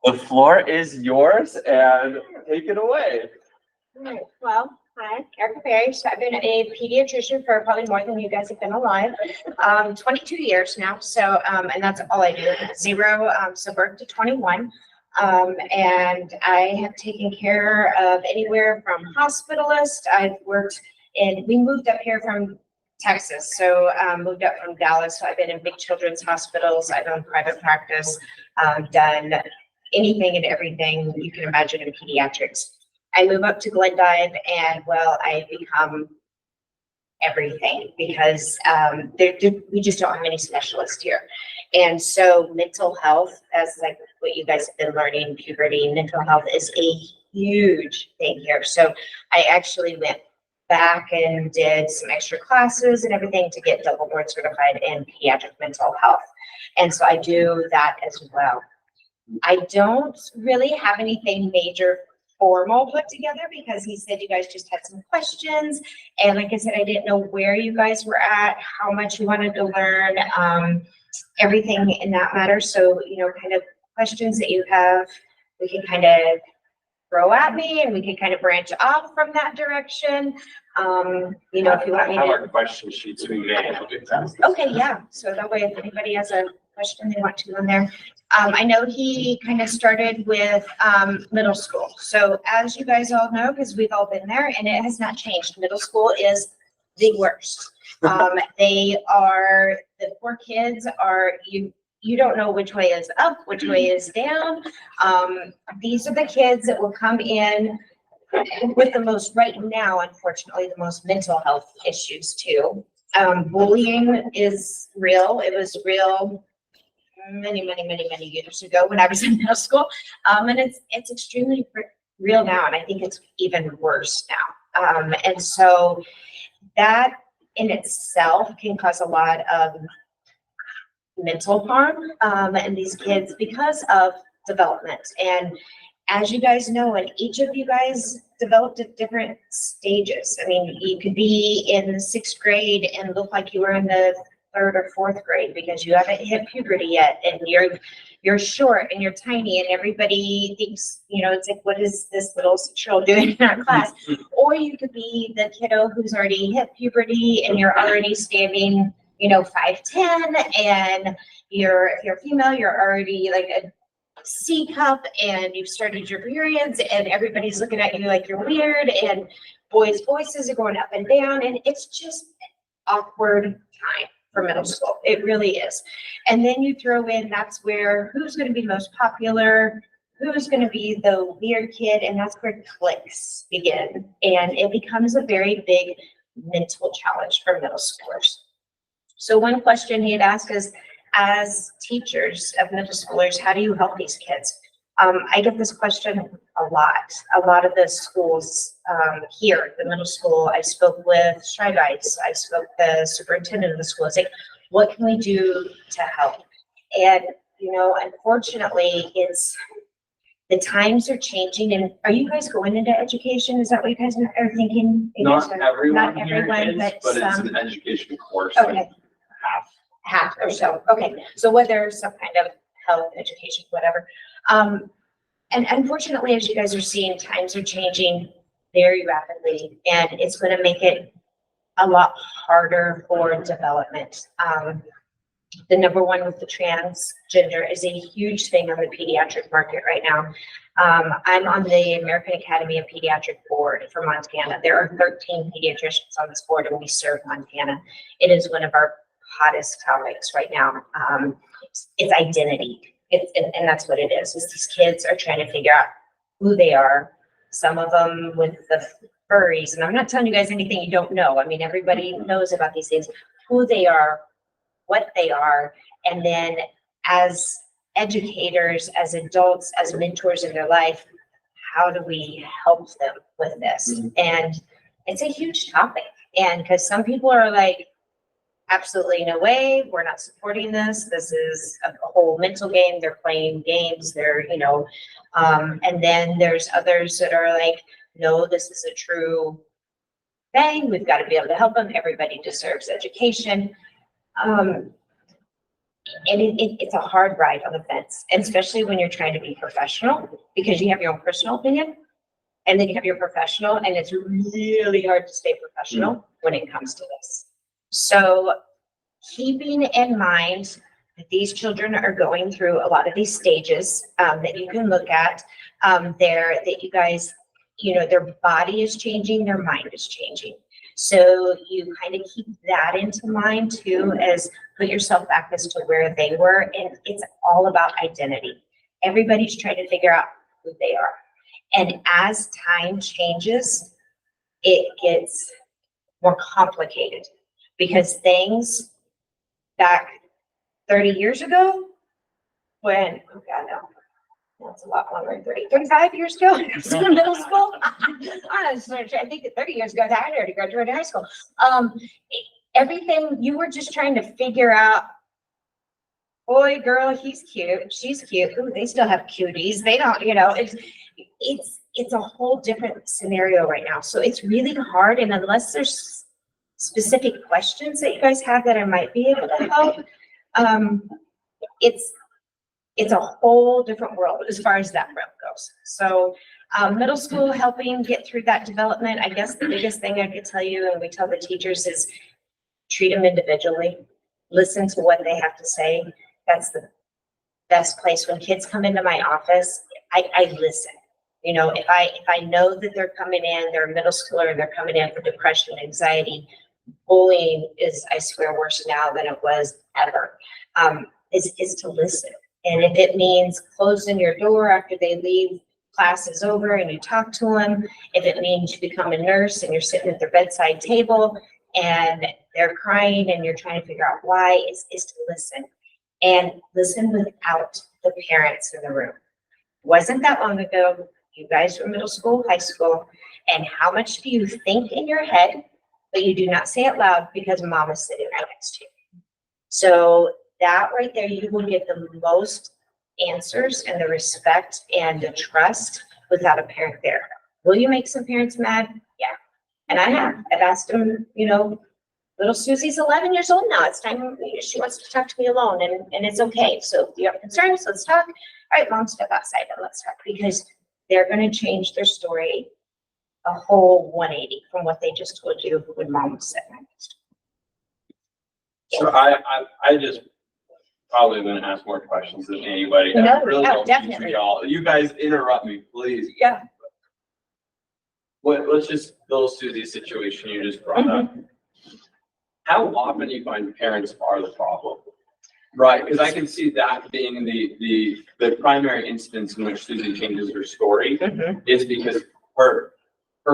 The floor is yours and take it away. All right. Well, hi, Erica Berry. So I've been a pediatrician for probably more than you guys have been alive. 22 years now. So, and that's all I do. Zero, so birth to 21. And I have taken care of anywhere from hospitalists. I've worked we moved up here from Texas. So, moved up from Dallas. So I've been in big children's hospitals. I've done private practice, done anything and everything you can imagine in pediatrics. I move up to Glendive and I become everything because we just don't have any specialists here. And so mental health, as like what you guys have been learning, puberty, mental health is a huge thing here. So I actually went back and did some extra classes and everything to get double board certified in pediatric mental health. And so I do that as well. I don't really have anything major formal put together because he said you guys just had some questions. And like I said, I didn't know where you guys were at, how much you wanted to learn, everything in that matter. So, kind of questions that you have, we can kind of throw at me and we can kind of branch off from that direction. If you want me have to. Our question sheets we made. Okay, yeah. So that way, if anybody has a question they want to on there. I know he kind of started with middle school. So as you guys all know, because we've all been there and it has not changed, middle school is the worst. The poor kids are, you don't know which way is up, which way is down. These are the kids that will come in with the most, right now, unfortunately, the most mental health issues too. Bullying is real. It was real many years ago when I was in middle school. And it's extremely real now. And I think it's even worse now. And so that in itself can cause a lot of mental harm. And these kids, because of development. And as you guys know, and each of you guys developed at different stages. I mean, you could be in the 6th grade and look like you were in the 3rd or 4th grade because you haven't hit puberty yet, and you're short and you're tiny, and everybody thinks, it's like, what is this little 6-year-old doing in our class? Or you could be the kiddo who's already hit puberty and you're already standing, 5'10", and if you're female, you're already like a C cup and you've started your periods and everybody's looking at you like you're weird, and boys' voices are going up and down, and it's just an awkward time for middle school. It really is. And then you throw in, that's where who's going to be most popular, who's going to be the weird kid, and that's where cliques begin. And it becomes a very big mental challenge for middle schoolers. So one question he had asked is, as teachers of middle schoolers, how do you help these kids? I get this question a lot. A lot of the schools here, the middle school, I spoke with Strivites, I spoke with the superintendent of the school. It's like, what can we do to help? And, unfortunately, the times are changing. And are you guys going into education? Is that what you guys are thinking? Not everyone, but it's some. an education course. Okay. Like Half or so. Okay. So whether some kind of health, education, whatever. And unfortunately, as you guys are seeing, times are changing very rapidly, and it's going to make it a lot harder for development. The number one with the transgender is a huge thing on the pediatric market right now. I'm on the American Academy of Pediatric board for Montana. There are 13 pediatricians on this board, and we serve Montana. It is one of our hottest topics right now. It's identity. And that's what it is these kids are trying to figure out who they are. Some of them with the furries, and I'm not telling you guys anything you don't know. I mean, everybody knows about these things, who they are, what they are. And then as educators, as adults, as mentors in their life, how do we help them with this? Mm-hmm. And it's a huge topic. And because some people are like, absolutely no way, we're not supporting this. This is a whole mental game. They're playing games. They're, and then there's others that are like, no, this is a true thing. We've got to be able to help them. Everybody deserves education. it's a hard ride on the fence, and especially when you're trying to be professional, because you have your own personal opinion. And then you have your professional, and it's really hard to stay professional when it comes to this. So keeping in mind that these children are going through a lot of these stages, that you can look at, that you guys, their body is changing, their mind is changing. So you kind of keep that into mind too, as put yourself back as to where they were. And it's all about identity. Everybody's trying to figure out who they are. And as time changes, it gets more complicated, because things back 30 years ago, when, oh God, no, that's a lot longer than 35 years ago, I was in middle school. I think that 30 years ago, I had already graduated high school. Everything, you were just trying to figure out, boy, girl, he's cute, she's cute. Ooh, they still have cuties. They don't, it's a whole different scenario right now. So it's really hard. And unless there's specific questions that you guys have that I might be able to help, it's a whole different world as far as that realm goes. So middle school, helping get through that development. I guess the biggest thing I could tell you, and we tell the teachers, is treat them individually. Listen to what they have to say. That's the best place. When kids come into my office, I listen. If I know that they're coming in, they're a middle schooler and they're coming in for depression, anxiety, bullying is, I swear, worse now than it was ever, is to listen. And if it means closing your door after they leave, class is over, and you talk to them, if it means you become a nurse and you're sitting at their bedside table and they're crying and you're trying to figure out why, is to listen. And listen without the parents in the room. Wasn't that long ago, you guys were middle school, high school, and how much do you think in your head, but you do not say it loud because mom is sitting right next to you? So that right there, you will get the most answers and the respect and the trust without a parent there. Will you make some parents mad? Yeah. And I've asked them, little Susie's 11 years old now. It's time, she wants to talk to me alone, and it's okay. So if you have concerns, let's talk. All right, mom, step outside and let's talk, because they're going to change their story a whole 180 from what they just told you when mom was sitting next. So I just probably going to ask more questions than anybody. No, I really don't definitely. teach y'all. You guys interrupt me, please. Yeah. Let's just little Susie's situation you just brought up. How often do you find parents are the problem? Right, because I can see that being the primary instance in which Susie changes her story is because her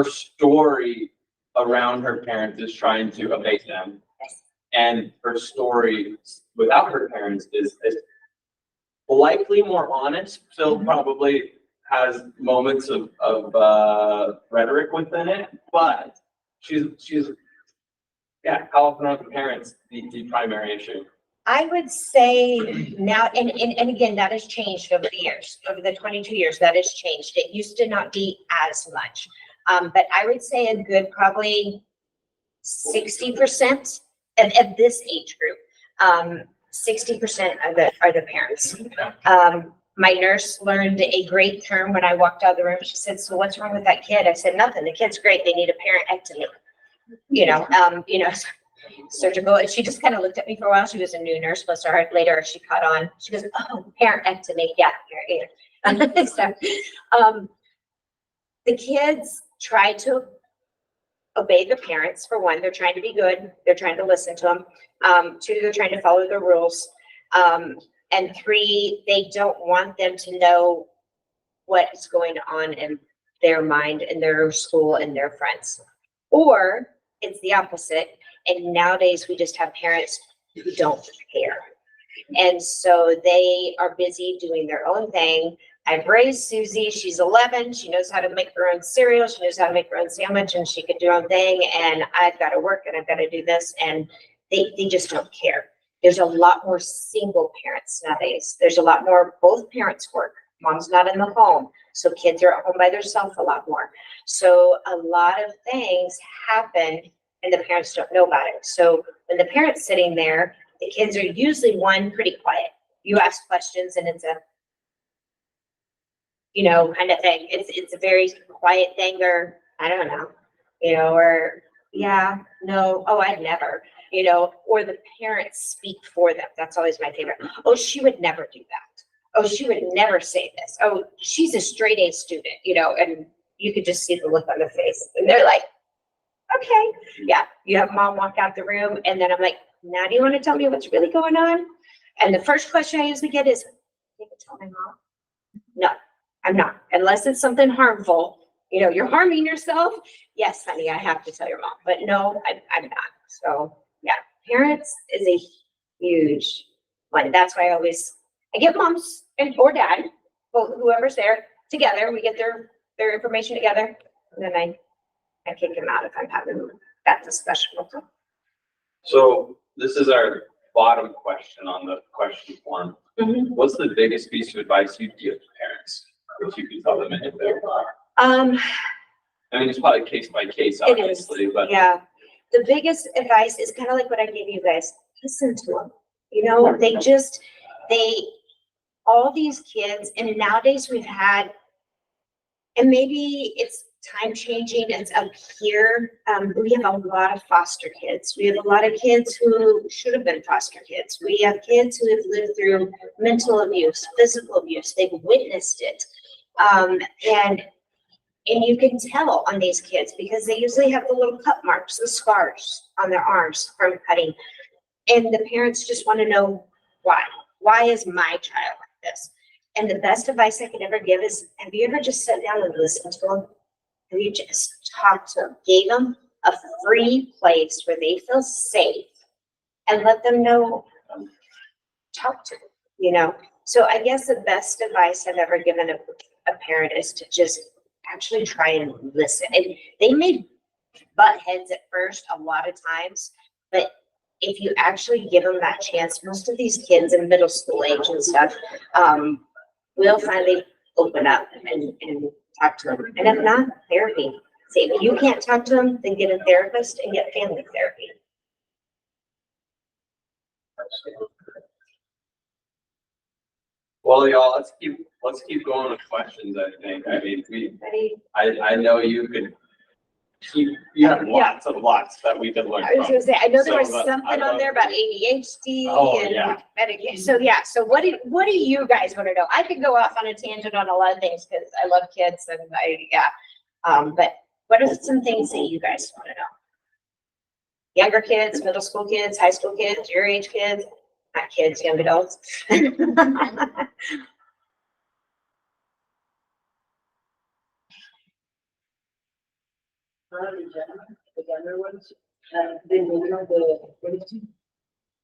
story around her parents is trying to abate them. And her story without her parents is likely more honest, still probably has moments of rhetoric within it, but she's how often are the parents the primary issue? I would say now, and again, that has changed over the years, over the 22 years, that has changed. It used to not be as much. But I would say a good probably 60% of this age group, 60% are the parents. My nurse learned a great term when I walked out of the room. She said, "So what's wrong with that kid?" I said, "Nothing. The kid's great. They need a parenectomy." Surgical. And she just kind of looked at me for a while. She was a new nurse, bless her heart. Later, she caught on. She goes, "Oh, parenectomy." Yeah. So, the kids try to obey the parents. For one, they're trying to be good. They're trying to listen to them. Two, they're trying to follow the rules. And three, they don't want them to know what's going on in their mind, in their school, and their friends. Or it's the opposite. And nowadays we just have parents who don't care. And so they are busy doing their own thing. I've raised Susie. She's 11. She knows how to make her own cereal. She knows how to make her own sandwich, and she can do her own thing. And I've got to work, and I've got to do this. And they just don't care. There's a lot more single parents nowadays. There's a lot more, both parents work. Mom's not in the home. So kids are at home by themselves a lot more. So a lot of things happen and the parents don't know about it. So when the parent's sitting there The kids are usually pretty quiet. You ask questions and it's a, kind of thing. It's a very quiet thing, or I don't know, or yeah, no, oh, I'd never, or the parents speak for them. That's always my favorite. Oh, she would never do that. Oh, she would never say this. Oh, she's a straight A student, and you could just see the look on their face. And they're like, okay, yeah. You have mom walk out the room, and then I'm like, now do you want to tell me what's really going on? And the first question I usually get is, you can tell my mom? No, I'm not. Unless it's something harmful, you're harming yourself. Yes, honey, I have to tell your mom. But no, I'm not. So yeah, parents is a huge one. That's why I get moms or dad, whoever's there together. We get their information together, and then I kick them out if I'm having that discussion with them. So this is our bottom question on the question form. Mhm. What's the biggest piece of advice you'd give to parents, if you could tell them anything? I mean, it's probably case by case, obviously, but Yeah, the biggest advice is kind of like what I gave you guys. Listen to them. All these kids, and nowadays we've had, and maybe it's time changing, it's up here. We have a lot of foster kids. We have a lot of kids who should have been foster kids. We have kids who have lived through mental abuse, physical abuse. They've witnessed it. And you can tell on these kids because they usually have the little cut marks, the scars on their arms from cutting. And the parents just want to know why. Why is my child like this? And the best advice I could ever give is, have you ever just sat down and listened to them? Have you just talked to them, gave them a free place where they feel safe and let them know, talk to them, So I guess the best advice I've ever given a parent is to just actually try and listen. And they may butt heads at first a lot of times, but if you actually give them that chance, most of these kids in middle school age and stuff, will finally open up and talk to them. And if not, therapy. See, if you can't talk to them, then get a therapist and get family therapy. well, y'all, let's keep going with questions, I think. I mean, I know you have lots that we could learn I was from. gonna say, I know there was So, but something on there about ADHD Oh, and yeah. medication. So yeah, so what do you guys want to know? I could go off on a tangent on a lot of things because I love kids and but what are some things that you guys want to know? Younger kids, middle school kids, high school kids, your age kids, not kids, young adults. The younger ones, the meaning of the ability,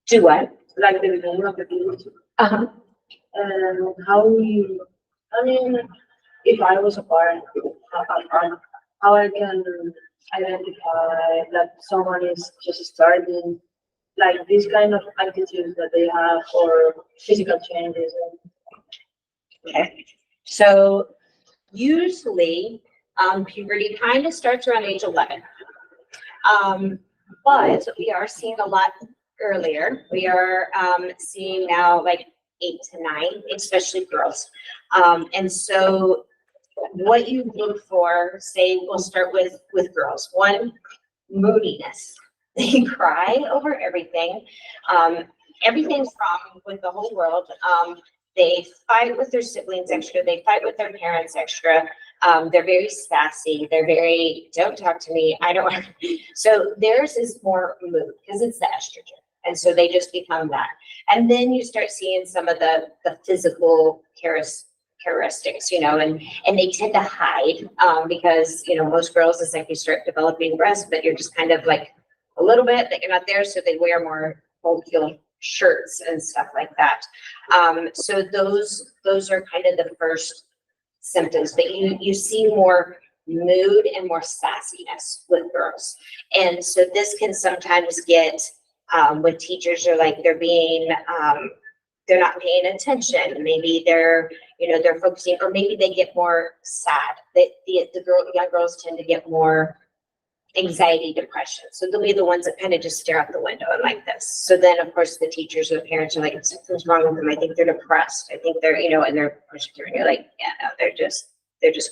Do what? like the meaning of the ability, Uh-huh. and I mean, if I was a parent, how I can identify that someone is just starting, like this kind of attitudes that they have or physical changes. Okay. So usually, puberty kind of starts around age 11. But we are seeing a lot earlier. We are seeing now like 8 to 9, especially girls. And so what you look for, say, we'll start with girls. One, moodiness. They cry over everything. Everything's wrong with the whole world. They fight with their siblings extra. They fight with their parents extra. They're very sassy. They're very, don't talk to me. I don't want to. So theirs is more mood because it's the estrogen. And so they just become that. And then you start seeing some of the physical characteristics, and they tend to hide because, most girls, it's like you start developing breasts, but you're just kind of like a little bit that you're not there. So they wear more bulky shirts and stuff like that. So those are kind of the first symptoms, but you see more mood and more sassiness with girls. And so this can sometimes get when teachers are like, they're not paying attention. Maybe they're focusing, or maybe they get more sad. The young girls tend to get more anxiety, depression. So they'll be the ones that kind of just stare out the window and like this. So then, of course, the teachers or the parents are like, something's wrong with them. I think they're depressed. I think they're, and they're pushing through. And you're like, yeah, no, they're just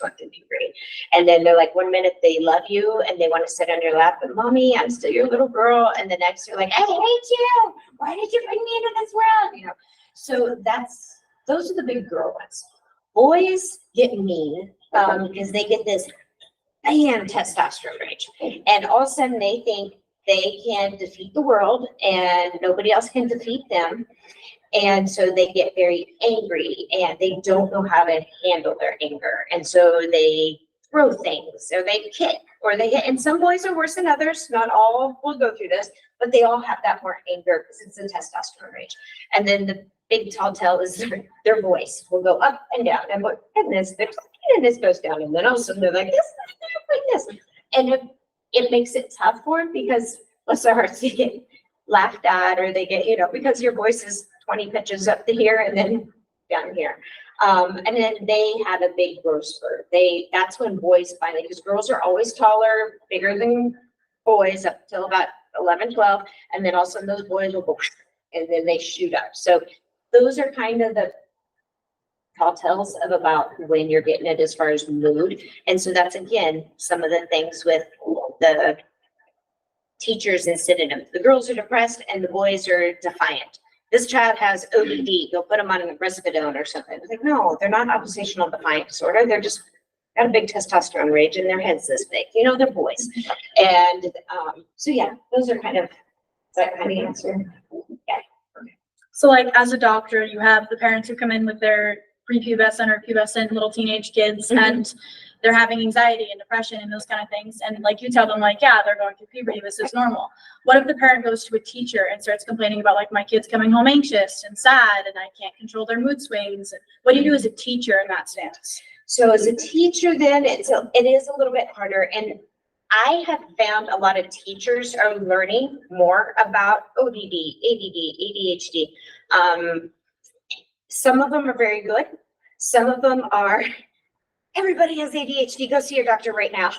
going through puberty. And then they're like, one minute they love you and they want to sit on your lap and mommy, I'm still your little girl. And the next they're like, I hate you. Why did you bring me into this world? So those are the big girl ones. Boys get mean because they get this testosterone rage. And all of a sudden they think they can defeat the world and nobody else can defeat them. And so they get very angry and they don't know how to handle their anger. And so they throw things or they kick or they hit. And some boys are worse than others. Not all will go through this, but they all have that more anger because it's a testosterone rage. And then the big tall tale is their voice will go up and down. And what goodness, and this goes down. And then all of a sudden they're like this, like this. And it makes it tough for them because bless their hearts, they get laughed at or they get, because your voice is 20 pitches up to here and then down here. And then they have a big growth spurt. That's when boys finally, because girls are always taller, bigger than boys up till about 11, 12. And then all of a sudden those boys will go and then they shoot up. So those are kind of the tall tales of about when you're getting it as far as mood. And so that's, again, some of the things with the teachers and synonyms. The girls are depressed and the boys are defiant. This child has ODD. They'll put them on risperidone or something. It's like, no, they're not oppositional defiant disorder. They're just got a big testosterone rage and their head's this big. They're boys. And so, yeah, those are kind of, that kind of answer. Yeah. So like as a doctor, you have the parents who come in with their prepubescent or pubescent little teenage kids and they're having anxiety and depression and those kind of things. And like you tell them like, yeah, they're going through puberty. This is normal. What if the parent goes to a teacher and starts complaining about like my kid's coming home anxious and sad and I can't control their mood swings? What do you do as a teacher in that stance? So as a teacher, then it is a little bit harder. And I have found a lot of teachers are learning more about ODD, ADD, ADHD. Some of them are very good. Some of them are, everybody has ADHD, go see your doctor right now.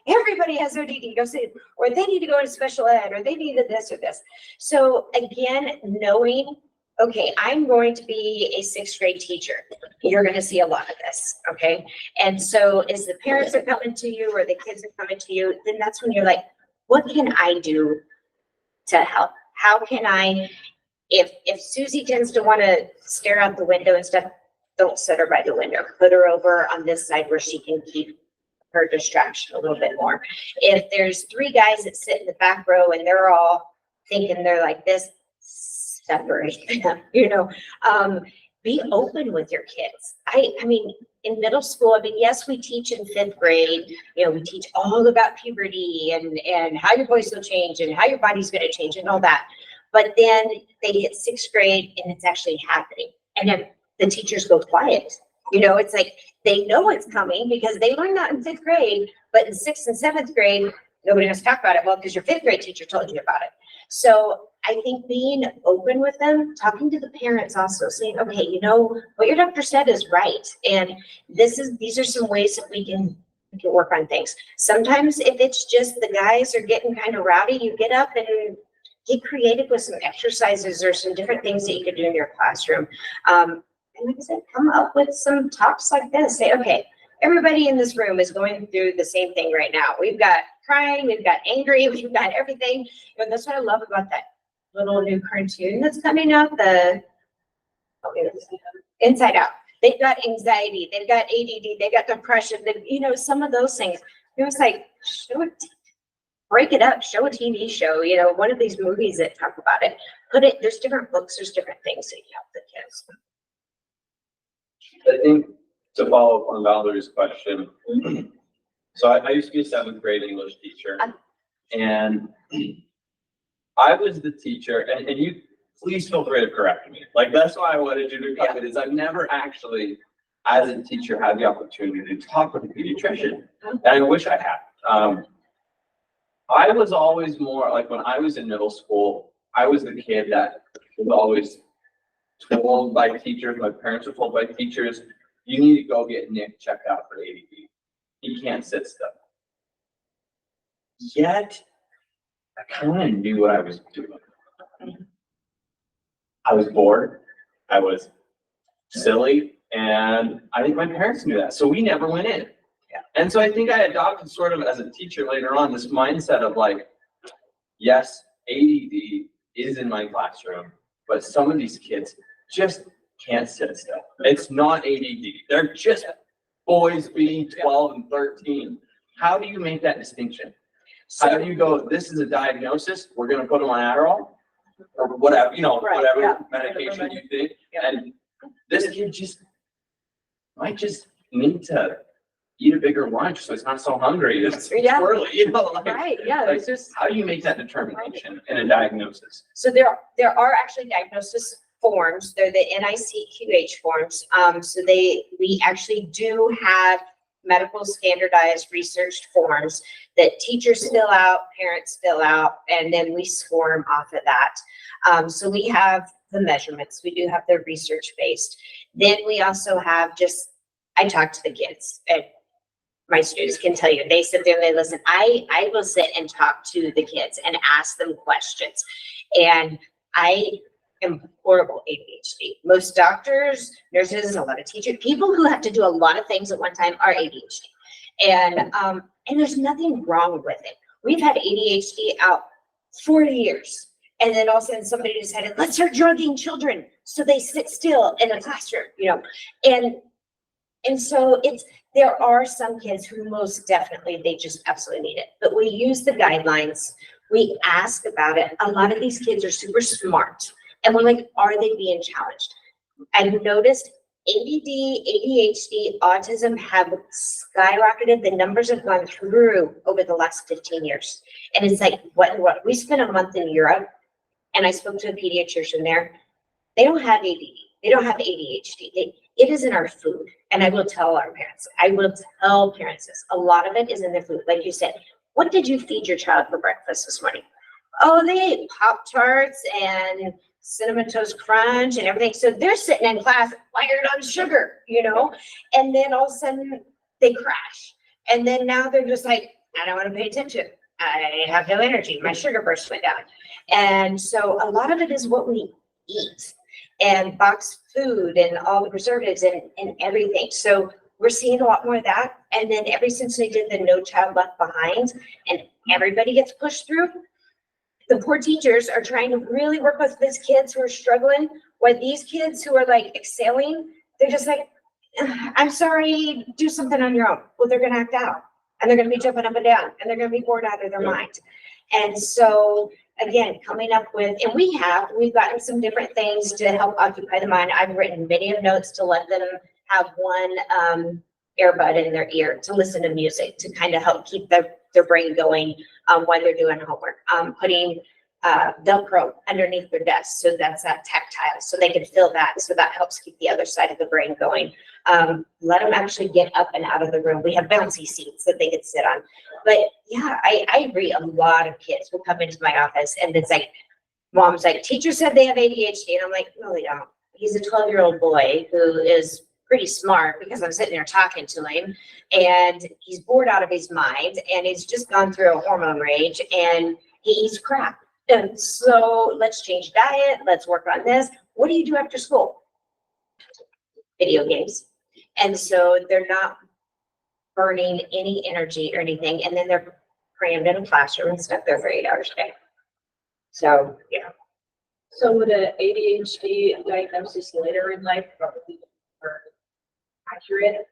Everybody has ODD, go see, or they need to go to special ed, or they need this or this. So again, knowing, okay, I'm going to be a 6th grade teacher. You're going to see a lot of this, okay? And so as the parents are coming to you or the kids are coming to you, then that's when you're like, what can I do to help? How can I, if Susie tends to want to stare out the window and stuff, don't set her by the window. Put her over on this side where she can keep her distraction a little bit more. If there's 3 guys that sit in the back row and they're all thinking they're like this, separate them, be open with your kids. I mean, in middle school, yes, we teach in 5th grade, we teach all about puberty and how your voice will change and how your body's going to change and all that. But then they hit 6th grade and it's actually happening. And then the teachers go quiet. It's like they know it's coming because they learned that in 5th grade, but in 6th and 7th grade, nobody wants to talk about it. Well, because your 5th grade teacher told you about it. So I think being open with them, talking to the parents also, saying, okay, what your doctor said is right. And these are some ways that we can work on things. Sometimes if it's just the guys are getting kind of rowdy, you get up and get creative with some exercises or some different things that you could do in your classroom. And like I said, come up with some talks like this. Say, okay, everybody in this room is going through the same thing right now. We've got crying, we've got angry, we've got everything. That's what I love about that little new cartoon that's coming out, the Inside Out. They've got anxiety, they've got ADD, they've got depression, some of those things. It was like, break it up, show a TV show, one of these movies that talk about it. There's different books, there's different things that you help the kids. I think to follow up on Valerie's question, so I used to be a 7th grade English teacher, and I was the teacher, and you please feel free to correct me. Like, that's why I wanted you to come in, is I've never actually, as a teacher, had the opportunity to talk with a pediatrician, and I wish I had. I was always more, like when I was in middle school, I was the kid that was always told by teachers, my parents were told by teachers, you need to go get Nick checked out for ADD. He can't sit still. yet I kind of knew what I was doing. I was bored, I was silly, and I think my parents knew that, so we never went in. Yeah. And so I think I adopted sort of as a teacher later on, this mindset of like, yes, ADD is in my classroom, but some of these kids just can't sit still. It's not ADD, they're just boys being 12 and 13. How do you make that distinction? How do you go, this is a diagnosis, we're gonna put them on Adderall? Or whatever, you know, Right, whatever yeah. medication you think, Yeah. and this kid just might just need to eat a bigger lunch, so it's not so hungry, it's Yeah. early, you know, like, Right, yeah, like, it's just, how do you make that determination in a diagnosis? So there are actually diagnosis forms. They're the NICQH forms. So we actually do have medical standardized researched forms that teachers fill out, parents fill out, and then we score them off of that. So we have the measurements. We do have the research based. Then we also have I talk to the kids, and my students can tell you, they sit there and they listen. I will sit and talk to the kids and ask them questions. And I am horrible ADHD. Most doctors, nurses, a lot of teachers, people who have to do a lot of things at one time are ADHD. And there's nothing wrong with it. We've had ADHD out 40 years. And then all of a sudden somebody decided, let's start drugging children so they sit still in a classroom, you know? And so there are some kids who most definitely, they just absolutely need it. But we use the guidelines. We ask about it. A lot of these kids are super smart. And we're like, are they being challenged? I've noticed ADD, ADHD, autism have skyrocketed. The numbers have gone through over the last 15 years. And it's like, what? We spent a month in Europe and I spoke to a pediatrician there. They don't have ADD. They don't have ADHD. It is in our food. And I will tell our parents, I will tell parents this, a lot of it is in their food. Like you said, what did you feed your child for breakfast this morning? Oh, they ate Pop-Tarts and Cinnamon Toast Crunch and everything. So they're sitting in class wired on sugar, you know, and then all of a sudden they crash. And then now they're just like, I don't want to pay attention. I have no energy. My sugar burst went down. And so a lot of it is what we eat and boxed food and all the preservatives and everything. So we're seeing a lot more of that. And then ever since they did the No Child Left Behind and everybody gets pushed through, the poor teachers are trying to really work with these kids who are struggling, while these kids who are like excelling, they're just like, I'm sorry, do something on your own. Well, they're gonna act out and they're gonna be jumping up and down and they're gonna be bored out of their mind. And so again, coming up with, and we've gotten some different things to help occupy the mind. I've written many of notes to let them have one earbud in their ear to listen to music to kind of help keep their brain going while they're doing homework. Putting Velcro underneath their desk, so that's that tactile, so they can feel that, so that helps keep the other side of the brain going. Let them actually get up and out of the room. We have bouncy seats that they can sit on. But yeah, I agree. A lot of kids will come into my office and it's like, mom's like, teacher said they have ADHD. And I'm like, no, they don't. He's a 12-year-old boy who is pretty smart because I'm sitting there talking to him and he's bored out of his mind and he's just gone through a hormone rage and he eats crap. And so let's change diet. Let's work on this. What do you do after school? Video games. And so they're not burning any energy or anything. And then they're crammed in a classroom and stuck there for 8 hours a day. So, yeah. so would a ADHD diagnosis later in life probably be more accurate?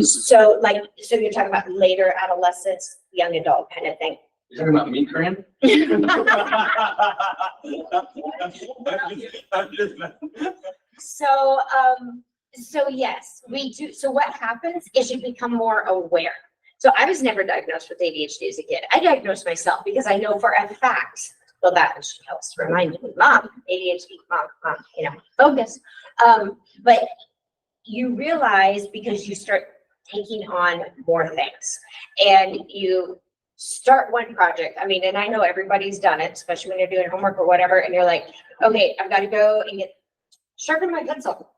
So you're talking about later adolescence, young adult kind of thing. You're talking about me, Corinne? So yes, we do. So what happens is you become more aware. So I was never diagnosed with ADHD as a kid. I diagnosed myself because I know for a fact, well, that helps remind me, mom, ADHD, mom, focus. But you realize because you start taking on more things and you start one project. I mean, and I know everybody's done it, especially when you're doing homework or whatever, and you're like, okay, I've got to go and sharpen my pencil.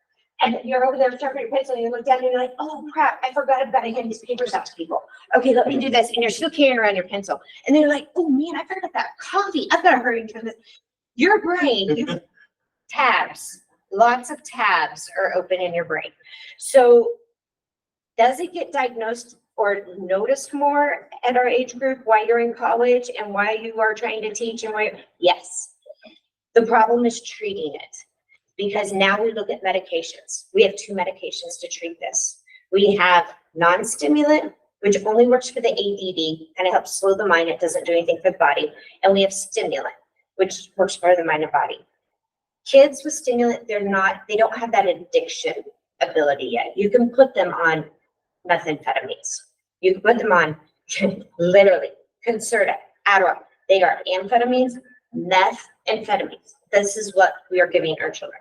And you're over there sharpening your pencil and you look down and you're like, oh crap, I forgot about it, hand these papers out to people. Okay, let me do this. And you're still carrying around your pencil. And then you're like, oh man, I forgot that coffee. I've got to hurry and do this. Your brain, tabs, lots of tabs are open in your brain. So does it get diagnosed or noticed more at our age group while you're in college and why you are trying to teach and why? Yes. The problem is treating it, because now we look at medications. We have 2 medications to treat this. We have non-stimulant, which only works for the ADD and it helps slow the mind. It doesn't do anything for the body. And we have stimulant, which works for the mind and body. Kids with stimulant, they don't have that addiction ability yet. You can put them on methamphetamines. You can put them on literally Concerta, Adderall. They are amphetamines, methamphetamines. This is what we are giving our children.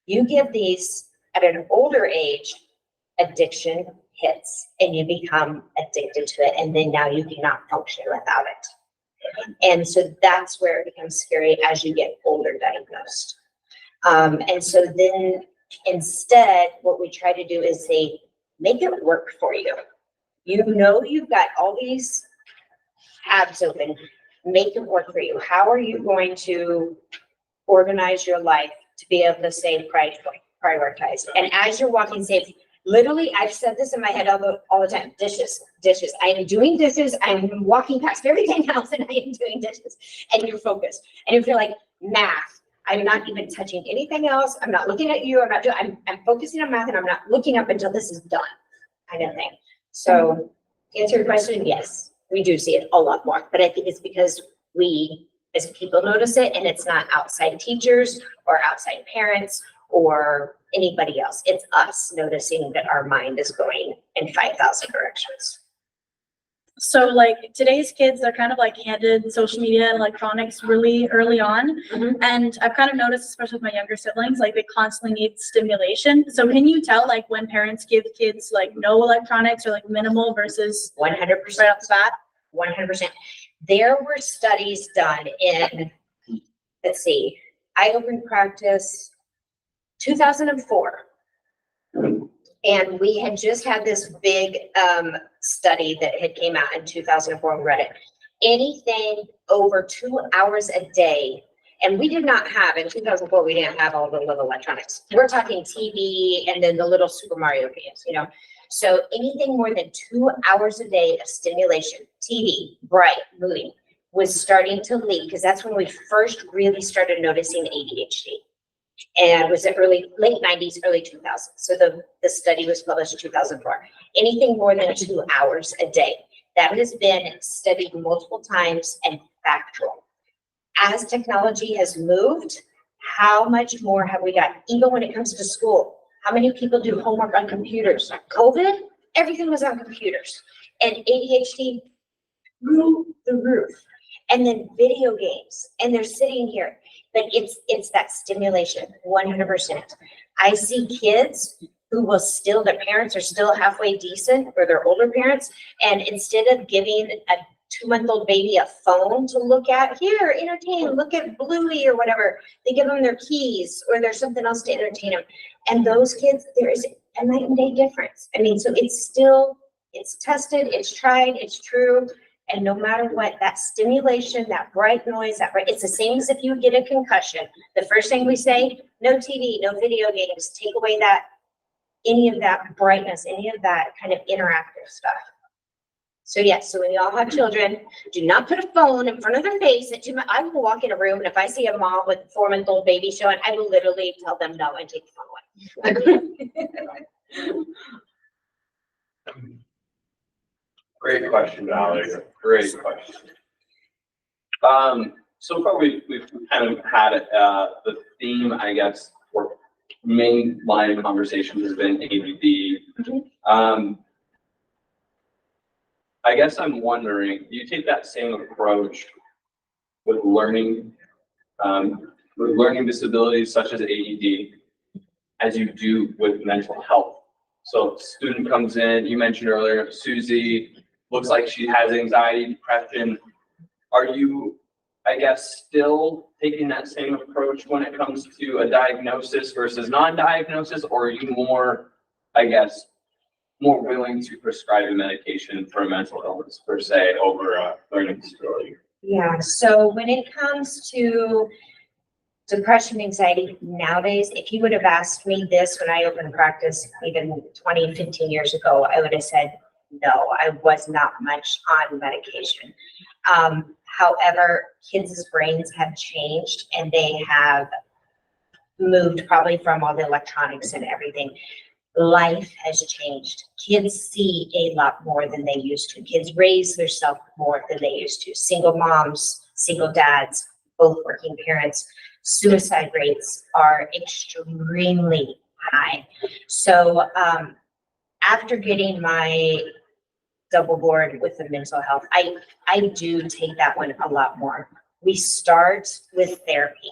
You give these at an older age, addiction hits and you become addicted to it. And then now you cannot function without it. And so that's where it becomes scary as you get older diagnosed. And so then instead, what we try to do is say, make it work for you. You know, you've got all these tabs open, make it work for you. How are you going to organize your life to be able to say prioritize? And as you're walking safe, literally, I've said this in my head all the time, dishes. I am doing dishes. I'm walking past everything else and I am doing dishes. And you're focused. And if you're like math, I'm not even touching anything else. I'm not looking at you. I'm focusing on math and I'm not looking up until this is done, kind of thing. So to answer your question, yes, we do see it a lot more, but I think it's because we as people notice it and it's not outside teachers or outside parents or anybody else. It's us noticing that our mind is going in 5,000 directions. So like today's kids, they're kind of like handed social media and electronics really early on. Mhm. And I've kind of noticed, especially with my younger siblings, like they constantly need stimulation. So can you tell like when parents give kids like no electronics or like minimal versus 100%. right off the bat? 100%. There were studies done in, let's see, I opened practice 2004. And we had just had this big study that had came out in 2004 and read it. Anything over 2 hours a day, and we did not have, in 2004, we didn't have all the little electronics. We're talking TV and then the little Super Mario games, you know. So anything more than 2 hours a day of stimulation, TV, bright, moving, was starting to leak, because that's when we first really started noticing ADHD. And it was the late 90s, early 2000s. So the study was published in 2004. Anything more than 2 hours a day. That has been studied multiple times and factual. As technology has moved, how much more have we got? Even when it comes to school, how many people do homework on computers? COVID, everything was on computers. And ADHD through the roof. And then video games, and they're sitting here. But it's that stimulation, 100%. I see kids who will still, their parents are still halfway decent, or their older parents, and instead of giving a 2-month-old baby a phone to look at, here, entertain, look at Bluey or whatever, they give them their keys or there's something else to entertain them. And those kids, there is a night and day difference. I mean, so it's tested, it's tried, it's true. And no matter what, that stimulation, that bright noise, it's the same as if you get a concussion. The first thing we say, no TV, no video games, take away any of that brightness, any of that kind of interactive stuff. So yes, so when you all have children, do not put a phone in front of their face. I will walk in a room and if I see a mom with a 4-month-old baby showing, I will literally tell them no and take the phone away. Great question, Valerie. Great question. So far we've kind of had the theme, I guess, for main line of conversations has been ABD. I guess I'm wondering, do you take that same approach with learning disabilities such as AED as you do with mental health? So student comes in, you mentioned earlier, Susie, looks like she has anxiety, depression. Are you I guess, still taking that same approach when it comes to a diagnosis versus non-diagnosis, or are you more, I guess, more willing to prescribe a medication for a mental illness per se over a learning disability? Yeah, so when it comes to depression, anxiety nowadays, if you would have asked me this when I opened practice even 20, 15 years ago, I would have said, no, I was not much on medication. However, kids' brains have changed and they have moved probably from all the electronics and everything. Life has changed. Kids see a lot more than they used to. Kids raise themselves more than they used to. Single moms, single dads, both working parents. Suicide rates are extremely high. So after getting my double board with the mental health, I do take that one a lot more. We start with therapy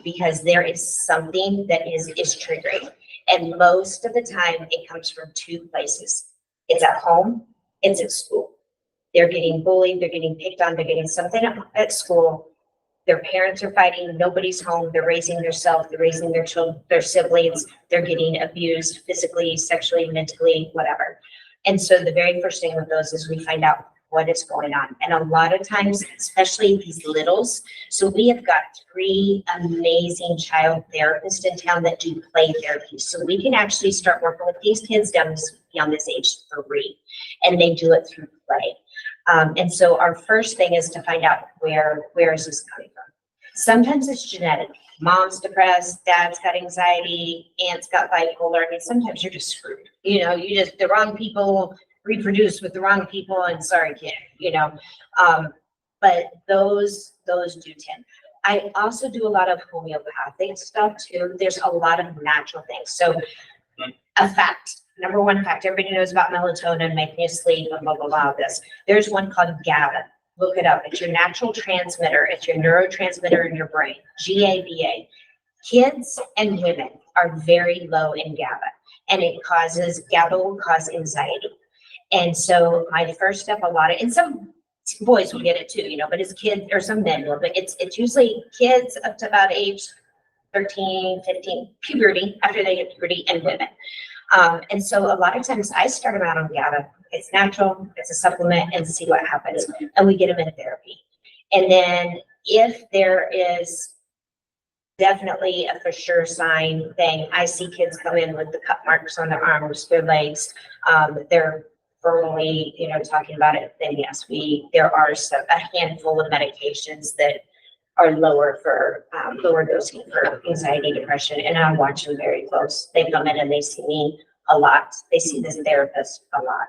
because there is something that is triggering. And most of the time it comes from two places. It's at home, it's at school. They're getting bullied, they're getting picked on, they're getting something at school. Their parents are fighting, nobody's home, they're raising themselves, they're raising their children, their siblings, they're getting abused physically, sexually, mentally, whatever. And so the very first thing with those is we find out what is going on. And a lot of times, especially these littles, so we have got 3 amazing child therapists in town that do play therapy. So we can actually start working with these kids beyond this age 3, and they do it through play. And so our first thing is to find out where is this coming from. Sometimes it's genetic. Mom's depressed, dad's got anxiety, aunt's got bipolar. I mean, sometimes you're just screwed. You know, the wrong people reproduce with the wrong people, and sorry, kid, you know. But those do tend. I also do a lot of homeopathic stuff too. There's a lot of natural things. So a fact, number one fact, everybody knows about melatonin, making you sleep, and blah, blah, blah, this. There's one called GABA. Look it up. It's your natural transmitter. It's your neurotransmitter in your brain, GABA. Kids and women are very low in GABA, and GABA will cause anxiety. And so my first step, and some boys will get it too, you know, but it's kids, or some men will, but it's usually kids up to about age 13, 15, puberty, after they hit puberty, and women. And so a lot of times I start them out on GABA. It's natural, it's a supplement, and see what happens. And we get them in therapy. And then if there is definitely a for sure sign thing, I see kids come in with the cut marks on their arms, their legs, they're verbally, you know, talking about it, then yes, there are a handful of medications that are lower dosing for anxiety, depression, and I watch them very close. They come in and they see me a lot. They see this therapist a lot.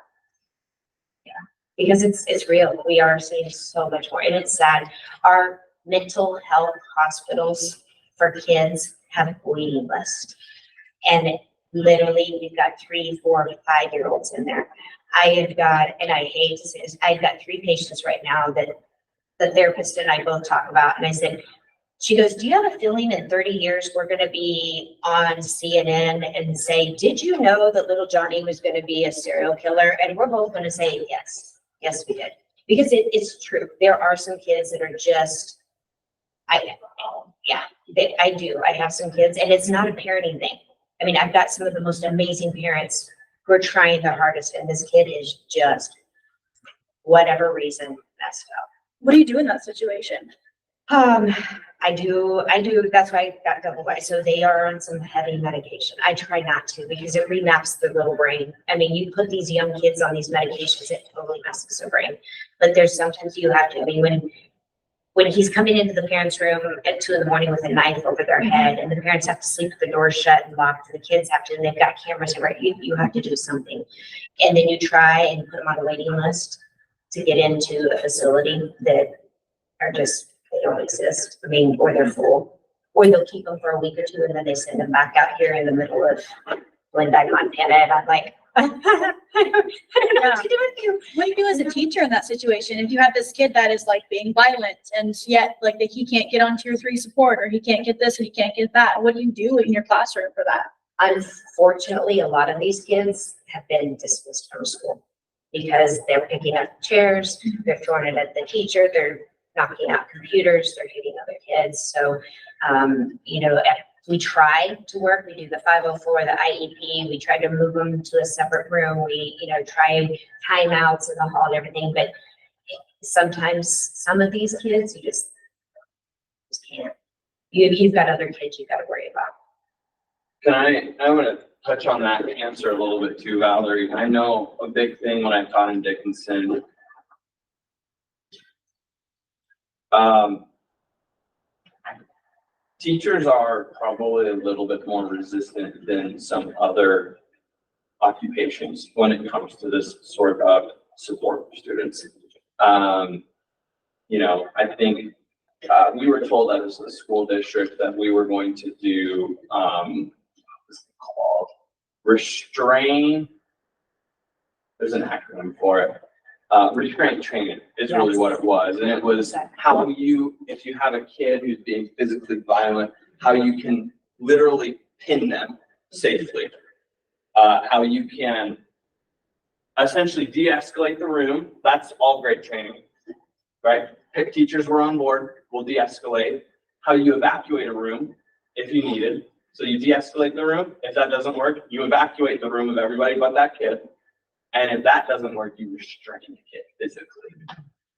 Yeah, because it's real. We are seeing so much more, and it's sad. Our mental health hospitals for kids have waiting lists, and literally we've got 3, 4, 5-year-olds in there. I have got, and I hate to say this, I've got 3 patients right now that the therapist and I both talk about, and I said, she goes, do you have a feeling in 30 years we're going to be on CNN and say, did you know that little Johnny was going to be a serial killer? And we're both going to say, yes, we did. Because it's true. There are some kids that are just, I do. I have some kids, and it's not a parenting thing. I mean, I've got some of the most amazing parents who are trying their hardest, and this kid is just, whatever reason, messed up. What do you do in that situation? I do. That's why I got double Y. So they are on some heavy medication. I try not to, because it remaps the little brain. I mean, you put these young kids on these medications, it totally messes their brain. But there's sometimes you have to. I mean, when he's coming into the parents' room at 2 a.m. with a knife over their head, and the parents have to sleep with the door shut and locked, the kids have to, and they've got cameras, right? You have to do something. And then you try and put them on a waiting list to get into a facility that are just, they don't exist. I mean, or they're full, or they'll keep them for a week or 2 and then they send them back out here in the middle of Glendive, Montana. And I'm like, I don't know what to do with you. What do you do as a teacher in that situation? If you have this kid that is like being violent, and yet like he can't get on tier 3 support, or he can't get this and he can't get that, what do you do in your classroom for that? Unfortunately, a lot of these kids have been dismissed from school because they're picking up chairs, they're throwing it at the teacher, they're knocking out computers, they're hitting other kids. So, we try to work, we do the 504, the IEP, we try to move them to a separate room. We, try timeouts in the hall and everything, but sometimes some of these kids, you just can't. You've got other kids you've got to worry about. I want to touch on that answer a little bit too, Valerie. I know a big thing when I taught in Dickinson. Teachers are probably a little bit more resistant than some other occupations when it comes to this sort of support for students. I think we were told as a school district that we were going to do what's it called? Restrain. There's an acronym for it. Restraint training is really what it was. And it was how if you have a kid who's being physically violent, how you can literally pin them safely. How you can essentially de-escalate the room. That's all great training, right? If teachers were on board, we'll de-escalate. How you evacuate a room if you needed. So you de-escalate the room. If that doesn't work, you evacuate the room of everybody but that kid. And if that doesn't work, you restrain the kid physically.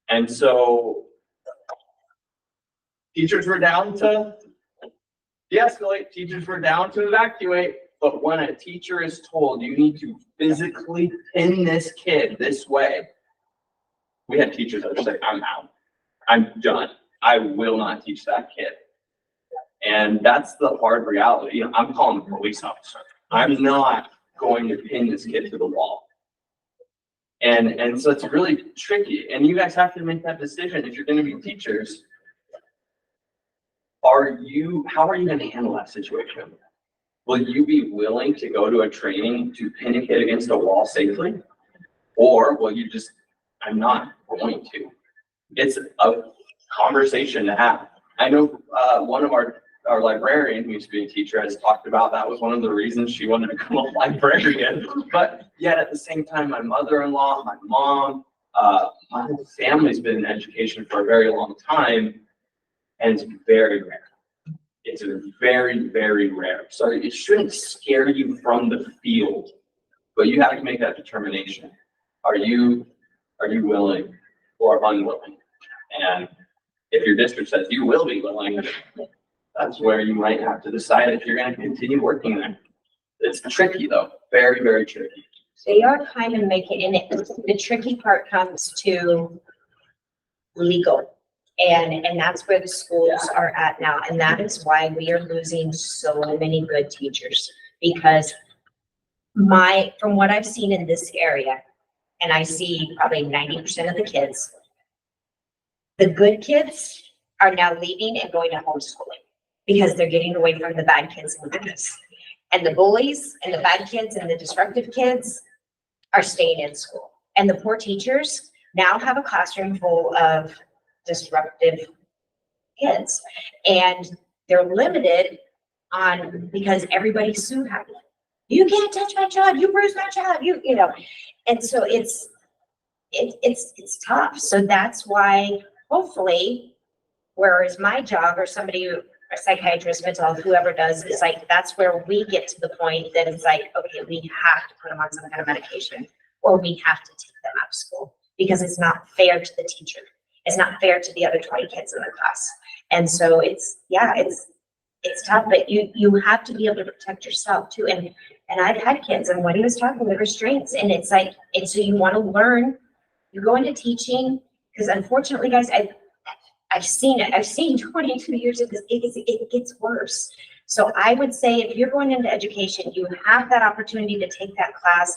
And so teachers were down to de-escalate, teachers were down to evacuate. But when a teacher is told you need to physically pin this kid this way, we had teachers that were like, I'm out. I'm done. I will not teach that kid. And that's the hard reality. I'm calling the police officer. I'm not going to pin this kid to the wall. And so it's really tricky. And you guys have to make that decision if you're going to be teachers. How are you going to handle that situation? Will you be willing to go to a training to pin a kid against a wall safely? Or will you just, I'm not going to? It's a conversation to have. I know one of our librarian who used to be a teacher has talked about that was one of the reasons she wanted to become a librarian. But yet at the same time, my mother-in-law, my mom, my whole family's been in education for a very long time, and it's very rare. It's very, very rare. So it shouldn't scare you from the field, but you have to make that determination. Are you willing or unwilling? And if your district says you will be willing, that's where you might have to decide if you're going to continue working there. It's tricky though, very, very tricky. They are kind of making, and the tricky part comes to legal. And that's where the schools are at now. And that is why we are losing so many good teachers. Because from what I've seen in this area, and I see probably 90% of the kids, the good kids are now leaving and going to homeschooling because they're getting away from the bad kids and the bullies. And the bullies and the bad kids and the disruptive kids are staying in school. And the poor teachers now have a classroom full of disruptive kids. And they're limited on, because everybody's so happy. You can't touch my child, you bruised my child, and so it's tough. So that's why hopefully, whereas my job or somebody, a psychiatrist, mental health, whoever does, is like, that's where we get to the point that it's like, okay, we have to put them on some kind of medication, or we have to take them out of school because it's not fair to the teacher. It's not fair to the other 20 kids in the class. And so it's tough, but you have to be able to protect yourself too. And I've had kids, and what he was talking, the restraints, and it's like, and so you want to learn, you go into teaching, because unfortunately, guys, I've seen it. I've seen 22 years of this. It gets worse. So I would say if you're going into education, you have that opportunity to take that class,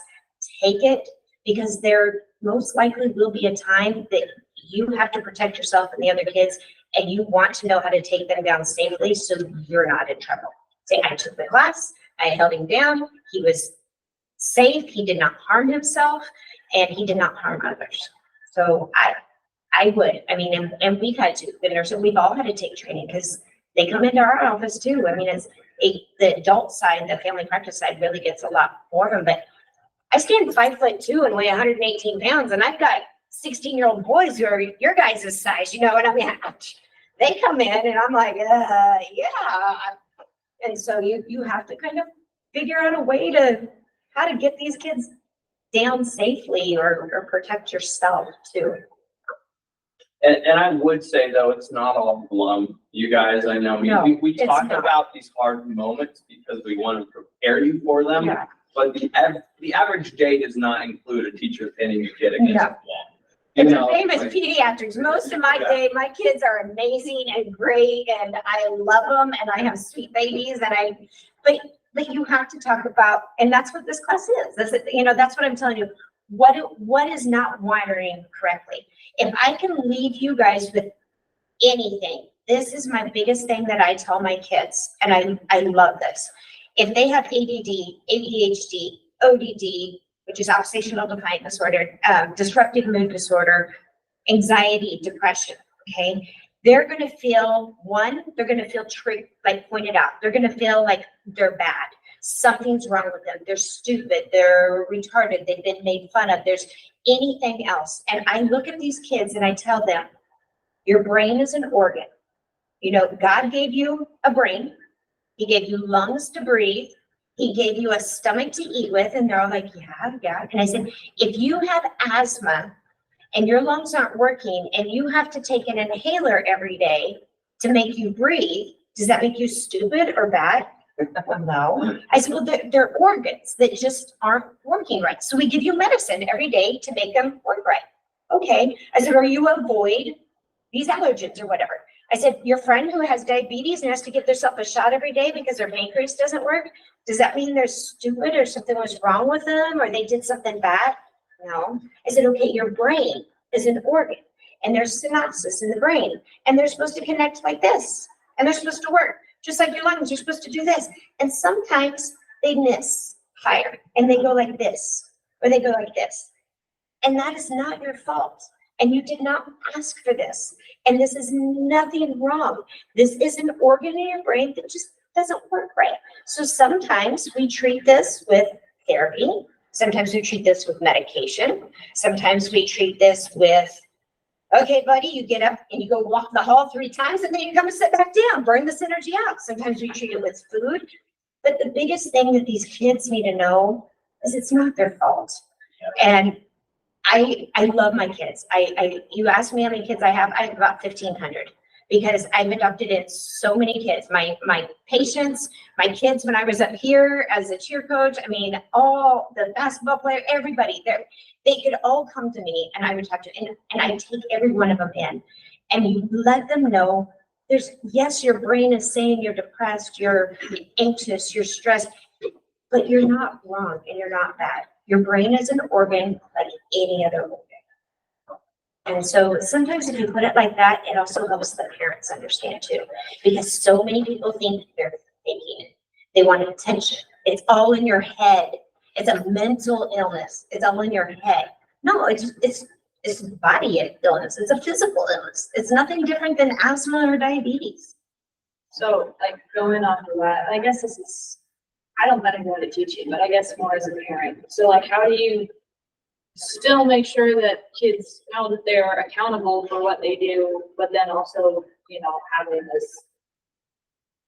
take it, because there most likely will be a time that you have to protect yourself and the other kids, and you want to know how to take them down safely so you're not in trouble. Say, I took the class, I held him down, he was safe, he did not harm himself, and he did not harm others. So I would, and we've had to, the nurses, we've all had to take training because they come into our office too. The adult side, the family practice side really gets a lot more of them, but I stand 5'2" and weigh 118 pounds, and I've got 16-year-old boys who are your guys' size, and I mean, they come in and I'm like, yeah. And so you have to kind of figure out a way to, how to get these kids down safely or protect yourself too. And I would say though, it's not all glum, you guys, I know, No, we it's talk not. about these hard moments because we want to prepare you for them. Yeah. But the average day does not include a teacher pinning a kid against No. a wall. You It's the know, same as like- pediatrics. Most of my Yeah. day, my kids are amazing and great and I love them and I have sweet babies but you have to talk about, and that's what this class is. That's what I'm telling you. What is not wiring correctly? If I can leave you guys with anything, this is my biggest thing that I tell my kids, and I love this. If they have ADD, ADHD, ODD, which is oppositional defiant disorder, disruptive mood disorder, anxiety, depression, okay? They're gonna feel, they're gonna feel like pointed out. They're gonna feel like they're bad. Something's wrong with them. They're stupid. They're retarded. They've been made fun of. There's anything else. And I look at these kids and I tell them, your brain is an organ. God gave you a brain. He gave you lungs to breathe. He gave you a stomach to eat with. And they're all like, yeah. And I said, if you have asthma and your lungs aren't working and you have to take an inhaler every day to make you breathe, does that make you stupid or bad? No. I said, well, they're organs that just aren't working right. So we give you medicine every day to make them work right. Okay. I said, or you avoid these allergens or whatever. I said, your friend who has diabetes and has to give themselves a shot every day because their pancreas doesn't work, does that mean they're stupid or something was wrong with them or they did something bad? No. I said, okay, your brain is an organ and there's synapses in the brain and they're supposed to connect like this and they're supposed to work just like your lungs. You're supposed to do this. And sometimes they miss fire and they go like this or they go like this. And that is not your fault. And you did not ask for this. And this is nothing wrong. This is an organ in your brain that just doesn't work right. So sometimes we treat this with therapy. Sometimes we treat this with medication. Sometimes we treat this with, okay, buddy, you get up and you go walk the hall 3 times and then you come and sit back down, burn this energy out. Sometimes we treat it with food. But the biggest thing that these kids need to know is it's not their fault. And I love my kids. You ask me how many kids I have about 1,500 because I've adopted in so many kids. My patients, my kids when I was up here as a cheer coach, I mean, all the basketball player, everybody there, they could all come to me and I would talk to, and I take every one of them in and you let them know yes, your brain is saying you're depressed, you're anxious, you're stressed, but you're not wrong and you're not bad. Your brain is an organ like any other organ. And so sometimes if you put it like that, it also helps the parents understand too, because so many people think they're faking it. They want attention. It's all in your head. It's a mental illness. It's all in your head. No, it's body illness. It's a physical illness. It's nothing different than asthma or diabetes. So like going on to that, I guess this is, I don't better go to teaching, but I guess more as a parent. So like, how do you still make sure that kids know that they are accountable for what they do, but then also, having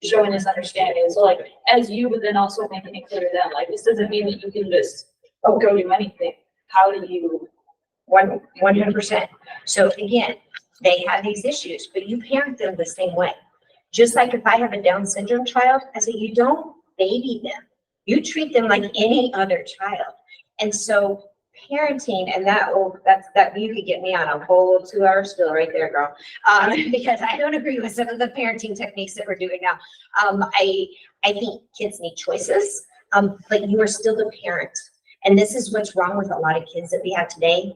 showing this understanding. So like, as you, but then also making it clear to them, like, this doesn't mean that you can just go do anything. How do you? 100%. So again, they have these issues, but you parent them the same way. Just like if I have a Down syndrome child, I say, you don't baby them. You treat them like any other child. And so parenting, and that you could get me on a whole 2-hour spiel right there, girl. Because I don't agree with some of the parenting techniques that we're doing now. I think kids need choices, but you are still the parent. And this is what's wrong with a lot of kids that we have today.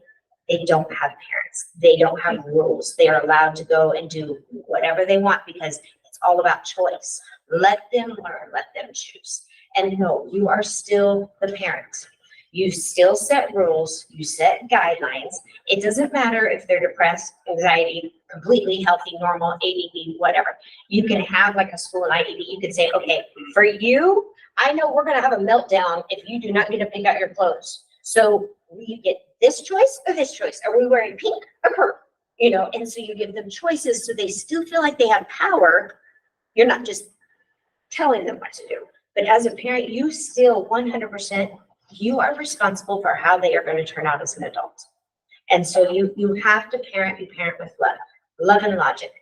They don't have parents. They don't have rules. They are allowed to go and do whatever they want because it's all about choice. Let them learn, let them choose. And no, you are still the parent. You still set rules, you set guidelines. It doesn't matter if they're depressed, anxiety, completely healthy, normal, ADD, whatever. You can have like a school IEP. You could say, okay, for you, I know we're gonna have a meltdown if you do not get to pick out your clothes. So you get this choice or this choice. Are we wearing pink or purple? You know, and so you give them choices so they still feel like they have power. You're not just telling them what to do. But as a parent, you still 100%, you are responsible for how they are going to turn out as an adult. And so you have to parent with love and logic.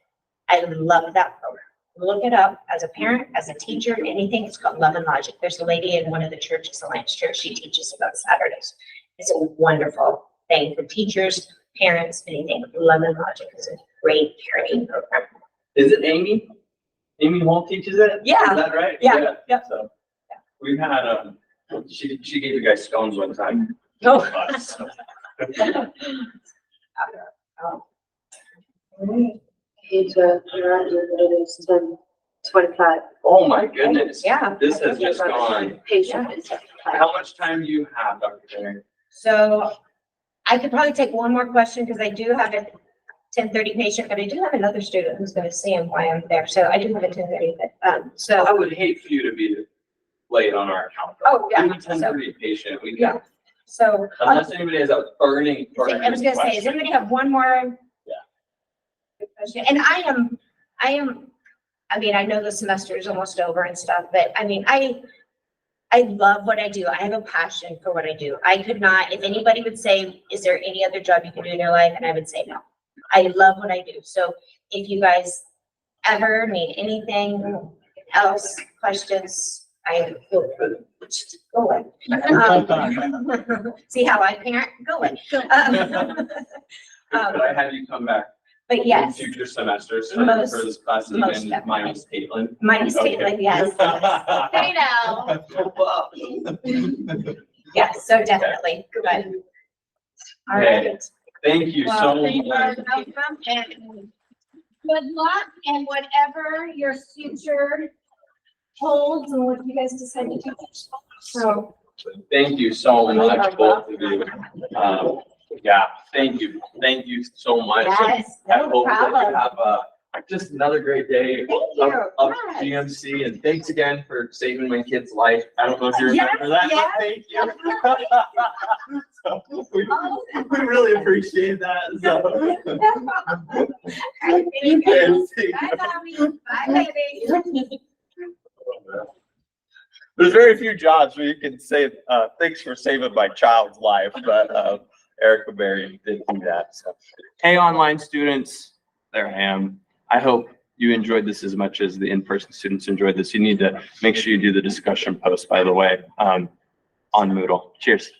I love that program. Look it up as a parent, as a teacher, anything. It's called Love and Logic. There's a lady in one of the churches, Alliance Church. She teaches about Saturdays. It's a wonderful thing for teachers, parents, anything. Love and Logic is a great parenting program. Is it Amy? Amy Hall teaches it? Yeah. Is that right? Yeah. Yeah. So, we've had, she gave you guys scones one time. Oh. So, It's around it is 10:25. Oh my goodness. Yeah. This has just gone. Patient is. How much time do you have, Dr. Terry? So I could probably take one more question because I do have a 10:30 patient, but I do have another student who's going to see him while I'm there. So I do have a 10:30, but, I so, would hate for you to be late on our account. Oh, yeah. I'm a 10:30 patient. We yeah. can, So, unless anybody has a burning I was gonna say, does question. anybody have one more? Yeah. Question? And I mean, I know the semester is almost over and stuff, but I mean, I love what I do. I have a passion for what I do. I could not, if anybody would say, is there any other job you can do in your life? And I would say no. I love what I do. So if you guys ever need anything else, questions, I feel free. Just go away. See how I parent? Go away. Could I have you come back But in yes, future semesters Most- for this class, most even definitely. minus Caitlin? minus Okay. Caitlin, yes. I know. Yes, so definitely. Good. All Okay. right. Thank you so Well, thank you. much. Welcome, and good luck and whatever your future holds and what you guys decide to do. So. Thank you so much, both of you. Yeah, thank you. Thank you so much. Yes, I no hope that you problem. have just another great day Thank of you. of Yes. GMC, and thanks again for saving my kid's life. I don't know if you remember that, Yes, but thank you. So, we really appreciate that. So. Thank you. Okay. Bye, mommy. Bye, baby. There's very few jobs where you can say, thanks for saving my child's life, but, Erica Berry did do that, so. Hey, online students, there I am. I hope you enjoyed this as much as the in-person students enjoyed this. You need to make sure you do the discussion post, by the way, on Moodle. Cheers.